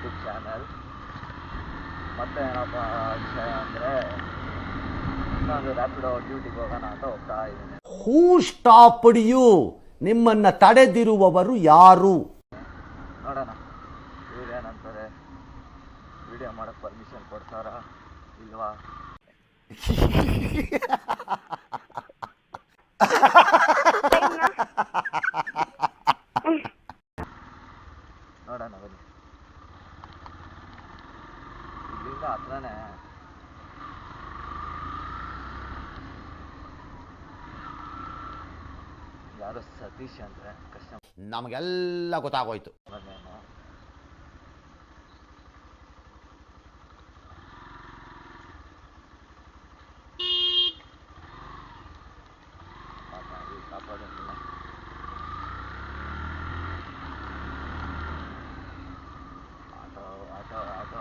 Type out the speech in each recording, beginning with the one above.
YouTube channel. ಮತ್ತೆ ಏನಪ್ಪ ವಿಷಯ ಅಂದರೆ ಇನ್ನೊಂದು ರ್ಯಾಪಿಡೋ ಡ್ಯೂಟಿಗೆ ಹೋಗೋಣ ಅಂತ ಹೋಗ್ತಾ ಇದ್ದೀನಿ. ಹೂ ಸ್ಟಾಪ್ಡ್ ಯು? ನಿಮ್ಮನ್ನ ತಡೆದಿರುವವರು ಯಾರು? ನೋಡೋಣ ಇವ್ರೇನಂತಾರೆ, ವಿಡಿಯೋ ಮಾಡೋಕ್ಕೆ ಪರ್ಮಿಷನ್ ಕೊಡ್ತಾರಾ ಇಲ್ವಾ? ನೋಡೋಣ ಬನ್ನಿ. ಇಲ್ಲಿಂದ ಹತ್ರನೇ ಯಾರೋ ಸತೀಶ್ ಅಂದರೆ ಕಸ್ಟಮರ್. ನಮಗೆಲ್ಲ ಗೊತ್ತಾಗೋಯ್ತು. ನೇಮು ಮಾತಾಡಿ ಕಾಪಾಡೋದಿಲ್ಲ. ಆಟೋ ಆಟೋ ಆಟೋ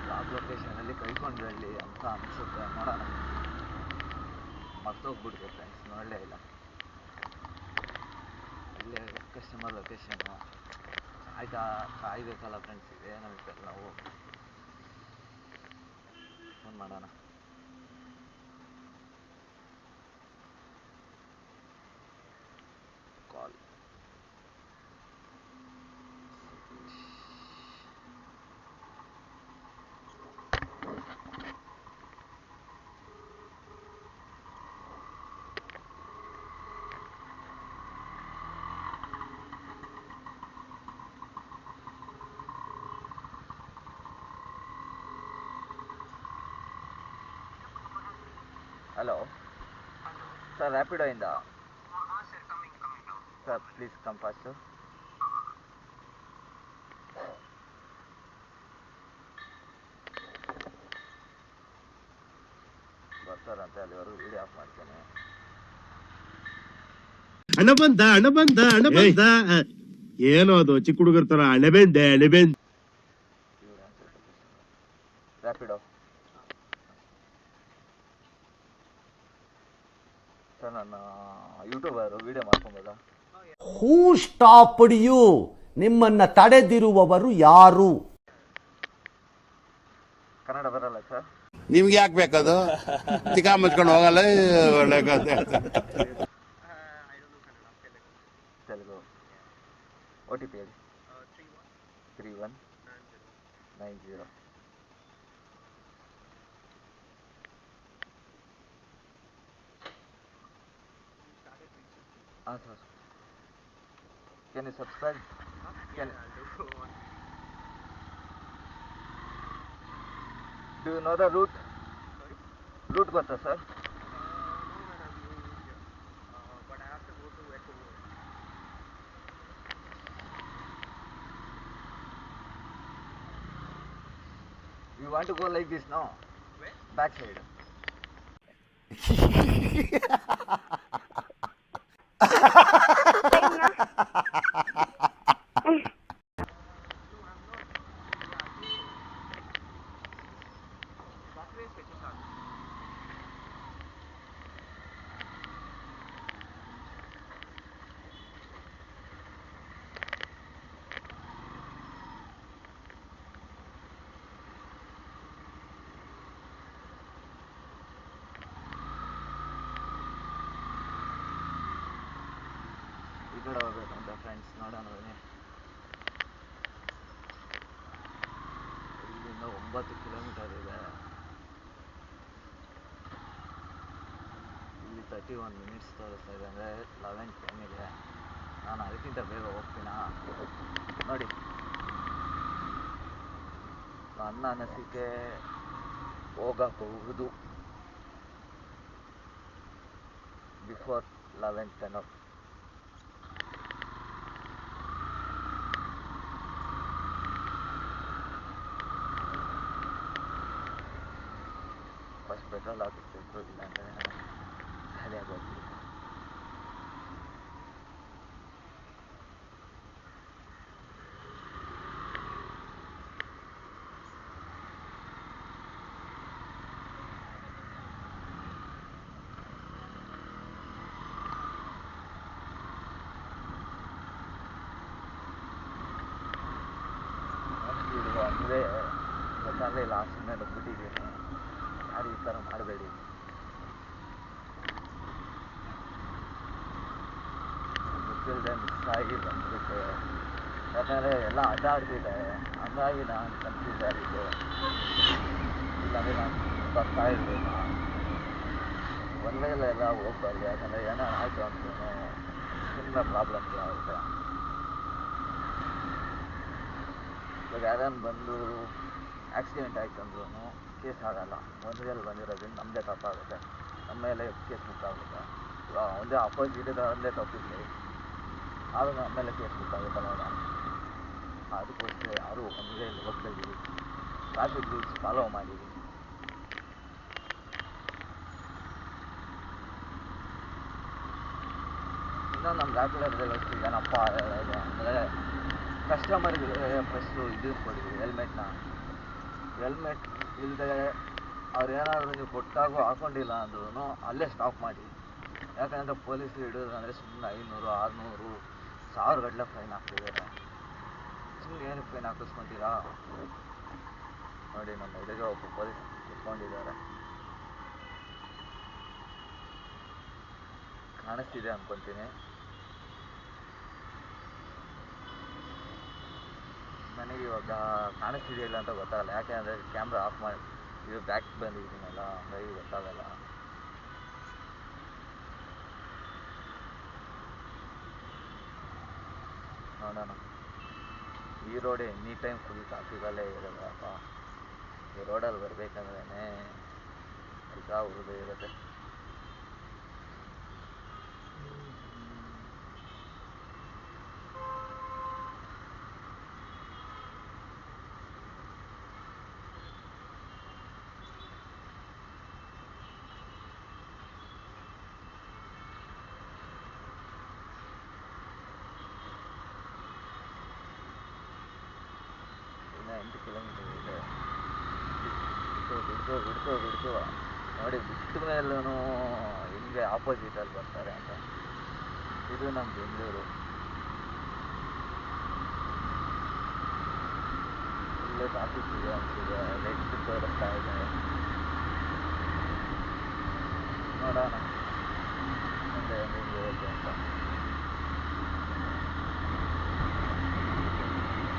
ಲಾಕ್ ಲೊಕೇಶನಲ್ಲಿ ಕೈಕೊಂಡ್ರಲ್ಲಿ ಅಂತ ಅನಿಸುತ್ತೆ. ನೋಡೋಣ. ಮರ್ತೋಗ್ಬಿಡ್ತು ಫ್ರೆಂಡ್ಸ್, ನೋಡಲೇ ಇಲ್ಲ. ಇಲ್ಲೇ ಕಸ್ಟಮರ್ ಲೊಕೇಶನ್ನು ಕಾಯ್ಬೇಕಲ್ಲ ಫ್ರೆಂಡ್ಸ್. ಇದೇನಾಗುತ್ತೆ, ನಾವು ಫೋನ್ ಮಾಡೋಣ. ಕಾಲ್ ಹಲೋ ಸರ್, ರ್ಯಾಪಿಡೋಯಿಂದ. Sir please come fast. ಬರ್ತಾರಂತೆ, ಅಲ್ಲಿವರೆಗೂ ವಿಡಿಯೋ ಆಫ್ ಮಾಡ್ತೇನೆ. ಹಣ ಬಂದ ಏನೋ ಅದು ಚಿಕ್ಕ ಹುಡುಗರ ತರ ಅಣಬೆಂದೆ. ರ್ಯಾಪಿಡೋ ಸರ್, ನನ್ನ ಯೂಟ್ಯೂಬರು ವಿಡಿಯೋ ಮಾಡ್ಕೊಬೋದಾ? Who stopped you? ನಿಮ್ಮನ್ನ ತಡೆದಿರುವವರು ಯಾರು? ಕನ್ನಡ ಬರಲ್ಲ ಸರ್. ನಿಮ್ಗೆ ಯಾಕೆ ಬೇಕದು? ತಿಕಾ ಮುಚ್ಕೊಂಡು ಹೋಗಲ್ಲ. ಒಳ್ಳೆ ತೆಲುಗು. ಒ ಟಿ ಪಿ ಹೇಳಿ. 3190. ಹಾಂ sir. Can you subscribe? Do you know the route? Route ಗೊತ್ತಾ sir? But I have to go to Echo Road. You want to go like this, no? Where? Back side. That way is HSR. ಈ ಕಡೆ ಹೋಗ್ಬೇಕಂತ friends. ನೋಡೋಣ ಬನ್ನಿ. ಇಲ್ಲಿಂದ 9 kilometre ಇದೆ. ಇಲ್ಲಿ 31 minutes ತೋರಿಸ್ತಾ ಇದೆ, ಅಂದರೆ 11:10 ಇದೆ. ನಾನು ಅದಕ್ಕಿಂತ ಬೇಗ ಹೋಗ್ತೀನಾ? ನೋಡಿ, ನನ್ನ ಅನಿಸಿಕೆ ಹೋಗಬಹುದು ಬಿಫೋರ್ 11:10. ಫಸ್ಟ್ ಪೆಟ್ರೋಲ್ ಹಾಕಿಸ್ಬೇಕು, ಇಲ್ಲಾಂದರೆ ಖಾಲಿ ಆಗೋಗ್ಬಿಡುತ್ತೆ. ಮಾಡಲಿಲ್ಲ, ಸುಮ್ಮನೆ ಬಿಟ್ಟಿದ್ದೀನಿ. ಯಾರು ಈ ಥರ ಮಾಡಬೇಡಿ. ಗೊತ್ತಿಲ್ಲದೆ ಮಿಸ್ ಆಗಿ ಬಂದ್ಬಿಟ್ಟು, ಯಾಕಂದರೆ ಎಲ್ಲ ಅಡ್ಡಾಡ್ತಿದೆ, ಹಂಗಾಗಿ ನಾನು ಕನ್ಫ್ಯೂಸ್ ಆಗಿದ್ದು. ಇಲ್ಲಾಂದರೆ ನಾನು ಬರ್ತಾ ಇರಲಿಲ್ಲ. ಒನ್ ವೇಲೆಲ್ಲ ಹೋಗ್ಬಾರ್ದು, ಯಾಕಂದರೆ ಏನೋ ಆಯಿತು ಅಂದ್ರೂ ಸುಮ್ಮನೆ ಪ್ರಾಬ್ಲಮ್ಗಳಾಗುತ್ತೆ. ಇವಾಗ ಯಾರನ್ನು ಬಂದು ಆಕ್ಸಿಡೆಂಟ್ ಆಯ್ತು ಅಂದ್ರೂ ಕೇಸ್ ಆಗಲ್ಲ. ಒನ್ ವೇಲ್ ಬಂದಿರೋದ್ರಿಂದ ನಮ್ಮದೇ ತಪ್ಪಾಗುತ್ತೆ, ನಮ್ಮ ಮೇಲೆ ಕೇಸ್ ಬುಕ್ಕಾಗುತ್ತೆ. ಇವಾಗ ಒಂದೇ ಅಪೋಸಿಟ್ ಒಂದೇ ತಪ್ಪಿರಲಿ, ಆದರೂ ನಮ್ಮ ಮೇಲೆ ಕೇಸ್ ಬುಕ್ಕಾಗುತ್ತಲ್ಲ. ಅದಕ್ಕೋಸ್ಕರ ಯಾರೂ ಒನ್ ವೇಲ್ ಹೋಗ್ಬೇಡಿ, ಟ್ರಾಫಿಕ್ ರೂಲ್ಸ್ ಫಾಲೋ ಮಾಡಿ. ಇನ್ನೂ ನಮ್ಮ ರ್ಯಾಪಿಡೋದಲ್ಲಿ ಏನಪ್ಪ ಹೇಳೋದು ಅಂದರೆ, ಕಸ್ಟಮರ್ಗೆ ಫಸ್ಟು ಇದು ಕೊಡಿ, ಹೆಲ್ಮೆಟ್ ಇಲ್ಲದೆ ಅವ್ರು ಏನಾದರೂ ನೀವು ಕೊಟ್ಟಾಗೂ ಹಾಕ್ಕೊಂಡಿಲ್ಲ ಅಂದ್ರೂ ಅಲ್ಲೇ ಸ್ಟಾಪ್ ಮಾಡಿ. ಯಾಕಂದರೆ ಪೊಲೀಸರು ಹಿಡಿಯೋದು ಅಂದರೆ ಸುಮ್ಮನೆ 500, 600, 1000 ಗಟ್ಟಲೆ ಫೈನ್ ಹಾಕ್ತಿದ್ದಾರೆ. ಸುಮ್ಮನೆ ಏನಕ್ಕೆ ಫೈನ್ ಹಾಕಿಸ್ಕೊತೀರಾ? ನೋಡಿ, ನಮ್ಮ ಎದುರಿಗೆ ಒಬ್ಬ ಪೊಲೀಸ್ ಕುತ್ಕೊಂಡಿದ್ದಾರೆ, ಕಾಣಿಸ್ತಿದೆ ಅಂದ್ಕೊತೀನಿ. ನನಗೆ ಇವಾಗ ಕಾಣಿಸ್ತಿದೆಯಾ ಇಲ್ಲ ಅಂತ ಗೊತ್ತಾಗಲ್ಲ, ಯಾಕೆ ಅಂದರೆ ಕ್ಯಾಮ್ರಾ ಆಫ್ ಮಾಡಿ ಇದು ಬ್ಯಾಕ್ ಬಂದಿದ್ದೀನಲ್ಲ, ಹಂಗಾಗಿ ಗೊತ್ತಾಗಲ್ಲ. ನೋಡೋಣ. ಈ ರೋಡೇ ಎನಿ ಟೈಮ್ ಫುಲ್ ಟ್ರಾಫಿಕಲ್ಲೇ ಇರೋದಪ್ಪ. ಈ ರೋಡಲ್ಲಿ ಬರಬೇಕಂದ್ರೇ ಈಗ ಉರಿದು ಇರುತ್ತೆ. ಇನ್ನು 8 ಕಿಲೋಮೀಟರ್ ಇದೆ. ಬಿಡ್ತು ನೋಡಿ, ಬಿಟ್ಟ ಮೇಲೂ ಹಿಂಗೆ ಆಪೋಸಿಟಲ್ಲಿ ಬರ್ತಾರೆ ಅಂತ. ಇದು ನಮ್ಮ ಬೆಂಗಳೂರು. ಇಲ್ಲೇ ಟ್ರಾಫಿಕ್ ಇದೆ ಅಂತಿದೆ, ರೆಡ್ ತೋರಿಸ್ತಾ ಇದೆ. ನೋಡೋಣ ಮುಂದೆ ಹೆಂಗೆ ಇರುತ್ತೆ ಅಂತ.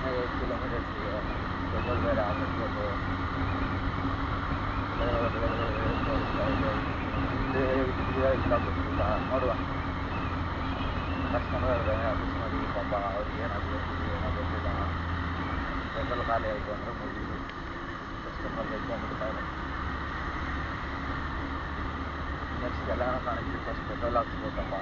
8 ಕಿಲೋಮೀಟರ್ಸ್ ಇದೆ, ಪೆಟ್ರೋಲ್ ಬೇರೆ ಹಾಕಿಸ್ಬೇಕು. ತೋರಿಸ್ತಾ ಇದೆ, ಹಿಂದೆ ಇದೆಯಾ ಇಲ್ಲ ಗೊತ್ತಿಲ್ಲ, ನೋಡುವ. ಕಸ್ಟಮರ್ ಅಡ್ಜಸ್ಟ್ ಮಾಡಿ ಪಾಪ, ಅವ್ರಿಗೆ ಏನಾದರೂ ಏನೋ ಗೊತ್ತಿಲ್ಲ. ಪೆಟ್ರೋಲ್ ಖಾಲಿ ಆಯಿತು ಅಂದರೆ ಮುಗಿದು ಕಸ್ಟಮರ್ ಬೆಳ್ಕೊಂಡ್ಬಿಡ್ತಾರೆ. ನೆಕ್ಸ್ಟ್ ಎಲ್ಲನೂ ಕಾಣಿಸ್ತೀವಿ, ಫಸ್ಟ್ ಪೆಟ್ರೋಲ್ ಹಾಕ್ಸ್ಬೇಕಪ್ಪ.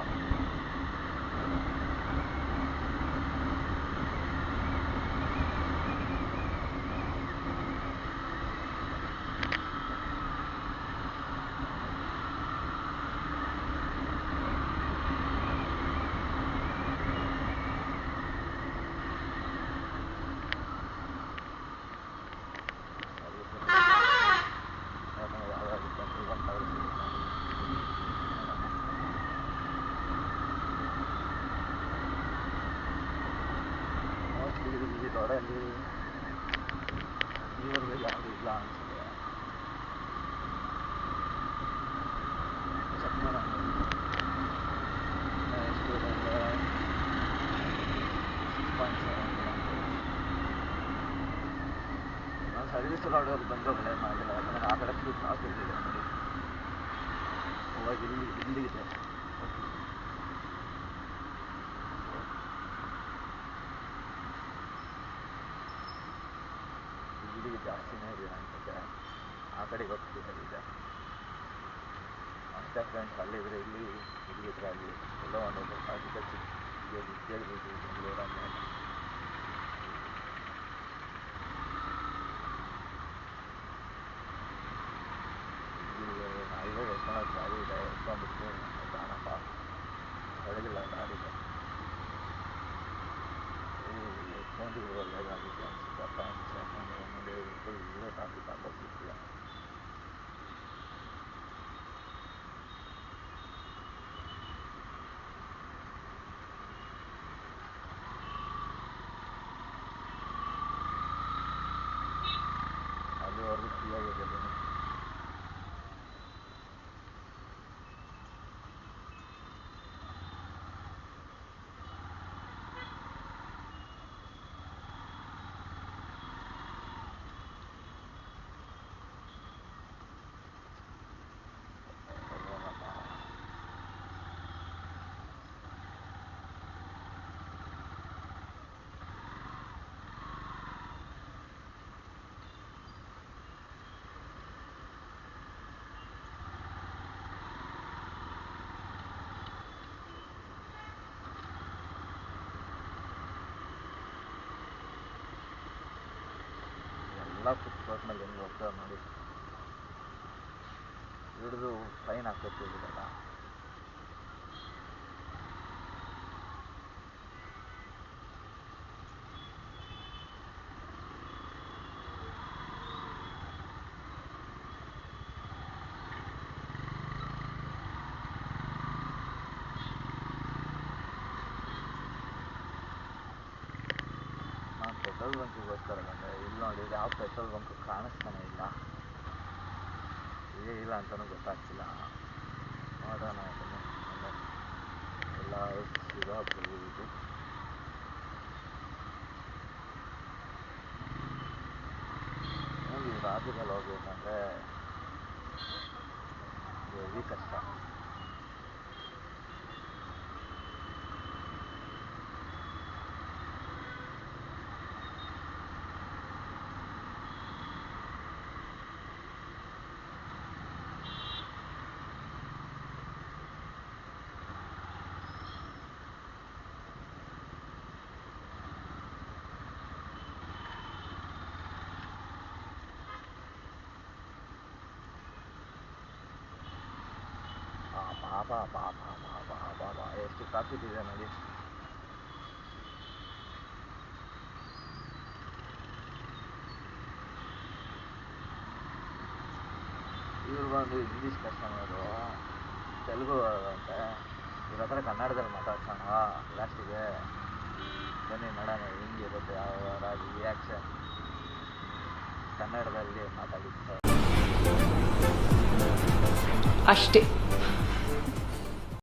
ಈ ರೋಡಲ್ಲಿ ಇವ್ರಿಗೆ ಯಾವುದು ಇಲ್ಲ ಅನಿಸುತ್ತೆ. ಚೆಕ್ ಮಾಡೋಣ ಎಷ್ಟು ಇದೆ ಅಂದರೆ 6.7 ನಾನು ಸರ್ವಿಸ್ ರೋಡಲ್ಲಿ ಬಂದು ಒಳ್ಳೆ ಮಾಡಿಲ್ಲ, ಯಾಕಂದರೆ ಆ ಕಡೆ ಫುಲ್ ಟ್ರಾಫಿಕ್ ಇದೆ. ನೋಡಿ, ಇವಾಗ ಇಲ್ಲಿ ಇದೆ. ಇಲ್ಲಿ ಜಾಸ್ತಿನೇ ಇದೆ ಅನಿಸುತ್ತೆ, ಆ ಕಡೆಗೆ ಹೋಗ್ತಿದೆ. ಅಷ್ಟೇ ಫ್ರೆಂಡ್ಸ್, ಅಲ್ಲಿದ್ರೆ ಇಲ್ಲಿದ್ರೆ ಅಲ್ಲಿ ಎಲ್ಲೋ ಒಂದು ಟ್ರಾಫಿಕಲ್ ಸಿಕ್ಕಿದ್ದು ಬೆಂಗಳೂರಲ್ಲೇ. ಇಲ್ಲಿ ಹೈವೇ ಎತ್ಕೊಳಕ್ಕೆ ಗಾಡಿ ಇದೆ, ಎತ್ಕೊಂಡ್ಬಿಟ್ಟು ಕಾಣಪ್ಪ ಒಳಗಿಲ್ಲ ಗಾಡಿಗೆ. ಎತ್ಕೊಂಡಿದ್ರು ಒಳ್ಳೇದಾಗಿತ್ತು ಅನಿಸುತ್ತಪ್ಪ ಅನಿಸುತ್ತೆ, ಯಾಕಂದರೆ ನೋಡಿ ಫುಲ್ಲು ಟ್ರಾಫಿಕ್ ಆಪೋಸಿಟ್ಗೆ. ಎಲ್ಲ ಫುಡ್ ಕೋರ್ಟ್ ಮೇಲೆ ಹೆಂಗೆ ಹೋಗ್ತದೆ ನೋಡಿ, ಹಿಡಿದು ಫೈನ್ ಹಾಕ್ಬೇಕು ಇದೆಲ್ಲ. ನಾನು ಪೆಟ್ರೋಲ್ ಬಂಕಿಗೋಸ್ಕರ ಬಂದೆ. ಇಲ್ಲಿ ನೋಡಿ ಯಾವ ಪೆಟ್ರೋಲ್ ಬಂಕ್ ಕಾಣಿಸ್ತಾನೆ ಇಲ್ಲ, ಇದೇ ಇಲ್ಲ ಅಂತಲೂ ಗೊತ್ತಾಗ್ತಿಲ್ಲ. ನೋಡೋಣ ಅದನ್ನು ಎಲ್ಲ ಸಿಗಾಪುರಿ ಇದು. ಈ ರಾಜ್ಯದಲ್ಲಿ ಹೋಗ್ಬೇಕಂದ್ರೆ ಹೆವಿ ಕಷ್ಟ. ಬಾಬಾ ಬಾಬಾ ಬಾಬಾ ಬಾಬಾ ಎಷ್ಟು ಟ್ರಾಫಿಕ್ ಇದೆ ನೋಡಿ. ಇವ್ರು ಬಂದು ಇಂಗ್ಲೀಷ್ ಕಸ್ಟಮರು, ತೆಲುಗು ಅಂತೆ. ಇವ್ರ ಹತ್ರ ಕನ್ನಡದಲ್ಲಿ ಮಾತಾಡ್ಸೋಣ ಲಾಸ್ಟಿಗೆ. ಬನ್ನಿ ನೋಡೋಣ ಹೆಂಗಿರುತ್ತೆ ಯಾವ ರಿಯಾಕ್ಷನ್. ಕನ್ನಡದಲ್ಲಿ ಮಾತಾಡಿ ಅಷ್ಟೇ.